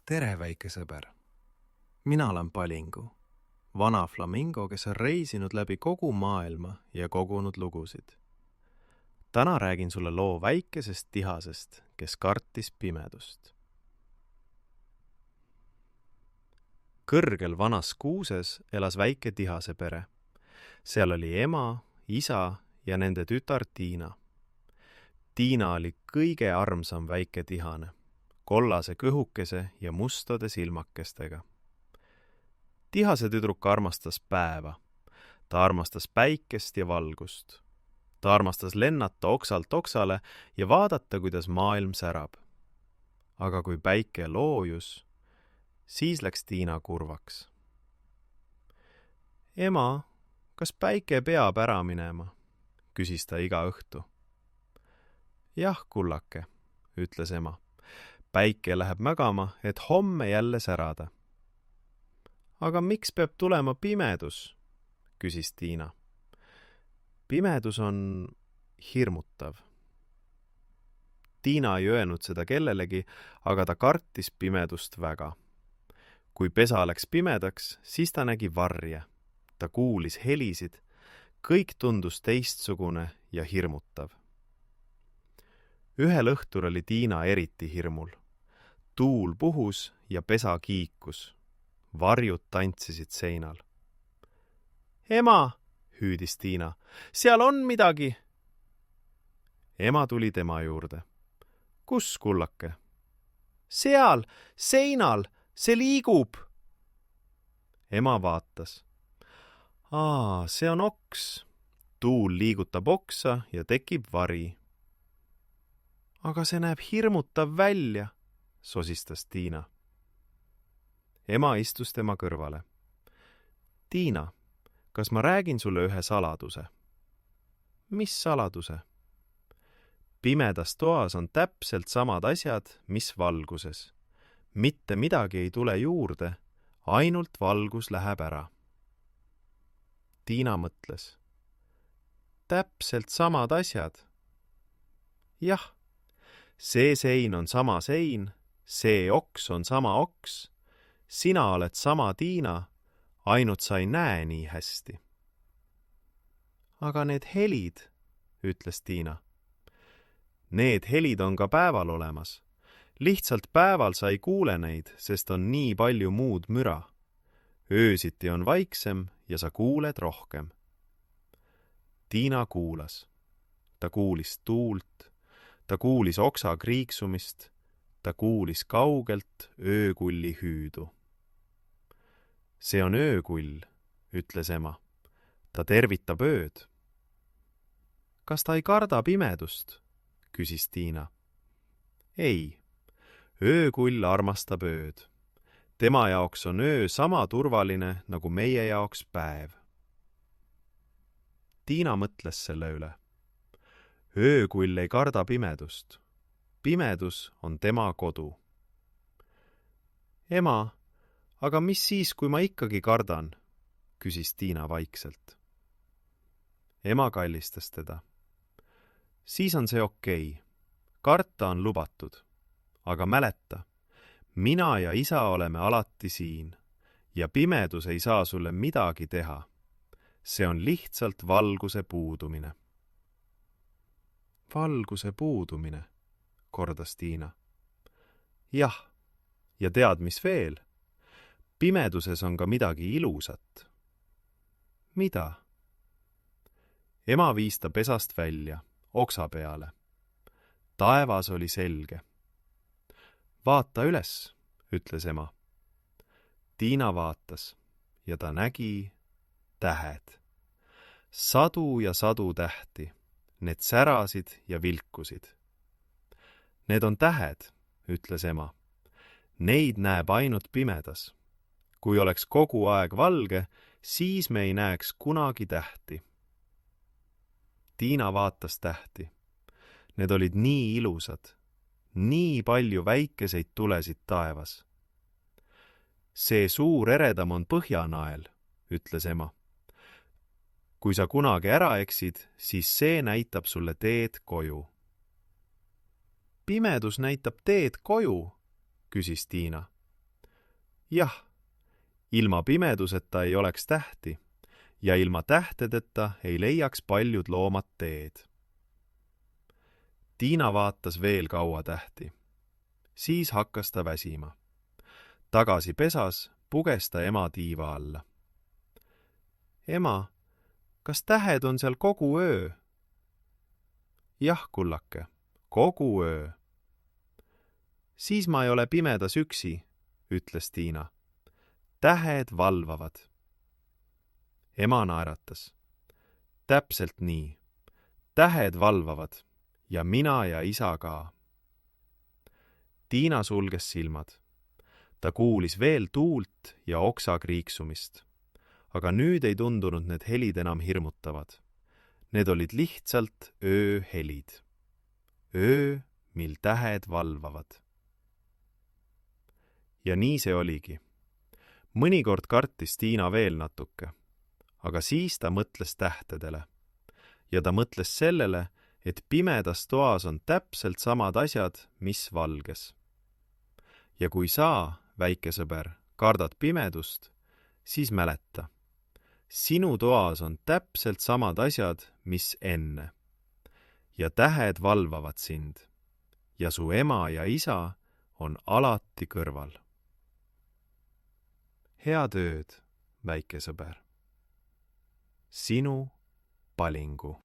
Tere, väike sõber! Mina olen Palingu, vana flamingo, kes on reisinud läbi kogu maailma ja kogunud lugusid. Täna räägin sulle loo väikesest tihasest, kes kartis pimedust. Kõrgel vanas kuuses elas väike tihase pere. Seal oli ema, isa ja nende tütar Tiina. Tiina oli kõige armsam väike tihane, kollase kõhukese ja mustade silmakestega. Tihase tüdruk armastas päeva. Ta armastas päikest ja valgust. Ta armastas lennata oksalt oksale ja vaadata, kuidas maailm särab. Aga kui päike loojus, siis läks Tiina kurvaks. Ema, kas päike peab ära minema? Küsis ta iga õhtu. Jah, kullake, ütles ema. Päike läheb magama, et homme jälle särada. Aga miks peab tulema pimedus? Küsis Tiina. Pimedus on hirmutav. Tiina ei öelnud seda kellelegi, aga ta kartis pimedust väga. Kui pesa läks pimedaks, siis ta nägi varje. Ta kuulis helisid. Kõik tundus teistsugune ja hirmutav. Ühel õhtul oli Tiina eriti hirmul. Tuul puhus ja pesa kiikus. Varjud tantsisid seinal. Ema, hüüdis Tiina, seal on midagi. Ema tuli tema juurde. Kus, kullake? Seal, seinal, see liigub. Ema vaatas. See on oks. Tuul liigutab oksa ja tekib vari. Aga see näeb hirmutav välja, sosistas Tiina. Ema istus tema kõrvale. Tiina, kas ma räägin sulle ühe saladuse? Mis saladuse? Pimedas toas on täpselt samad asjad, mis valguses. Mitte midagi ei tule juurde, ainult valgus läheb ära. Tiina mõtles. Täpselt samad asjad. Jah, see sein on sama sein, see oks on sama oks. Sina oled sama Tiina, ainult sa ei näe nii hästi. Aga need helid, ütles Tiina. Need helid on ka päeval olemas. Lihtsalt päeval sa ei kuule neid, sest on nii palju muud müra. Öösiti on vaiksem ja sa kuuled rohkem. Tiina kuulas. Ta kuulis tuult, ta kuulis oksa kriiksumist, ta kuulis kaugelt öökulli hüüdu. See on öökull, ütles ema. Ta tervitab ööd. Kas ta ei karda pimedust? Küsis Tiina. Ei, öökull armastab ööd. Tema jaoks on öö sama turvaline nagu meie jaoks päev. Tiina mõtles selle üle. Öökull ei karda pimedust. Pimedus on tema kodu. Ema, aga mis siis, kui ma ikkagi kardan? Küsis Tiina vaikselt. Ema kallistas teda. Siis on see okei. Karta on lubatud. Aga mäleta, mina ja isa oleme alati siin ja pimedus ei saa sulle midagi teha. See on lihtsalt valguse puudumine. Valguse puudumine, kordas Tiina. Jah, ja tead, mis veel? Pimeduses on ka midagi ilusat. Mida? Ema viis ta pesast välja, oksa peale. Taevas oli selge. Vaata üles, ütles ema. Tiina vaatas ja ta nägi tähed. Sadu ja sadu tähti. Need särasid ja vilkusid. Need on tähed, ütles ema. Neid näeb ainult pimedas. Kui oleks kogu aeg valge, siis me ei näeks kunagi tähti. Tiina vaatas tähti. Need olid nii ilusad. Nii palju väikeseid tulesid taevas. See suur eredam on põhjanael, ütles ema. Kui sa kunagi ära eksid, siis see näitab sulle teed koju. Pimedus näitab teed koju, küsis Tiina. jah, ilma pimeduseta ei oleks tähti ja ilma tähtedeta ei leiaks paljud loomad teed. Tiina vaatas veel kaua tähti. Siis hakkas ta väsima. Tagasi pesas puges ta ema tiiva alla. Ema, kas tähed on seal kogu öö? Jah, kullake, kogu öö. Siis ma ei ole pimedas üksi, ütles Tiina. Tähed valvavad. Ema naeratas. Täpselt nii. Tähed valvavad ja mina ja isa ka. Tiina sulges silmad. Ta kuulis veel tuult ja oksa kriiksumist. Aga nüüd ei tundunud need helid enam hirmutavad. Need olid lihtsalt ööhelid. Öö, mil tähed valvavad. Ja nii see oligi. Mõnikord kartis Tiina veel natuke, aga siis ta mõtles tähtedele. Ja ta mõtles sellele, et pimedas toas on täpselt samad asjad, mis valges. Ja kui sa, väike sõber, kardad pimedust, siis mäleta. Sinu toas on täpselt samad asjad, mis enne. Ja tähed valvavad sind. Ja su ema ja isa on alati kõrval. Head ööd, väike sõber. Sinu Palingu.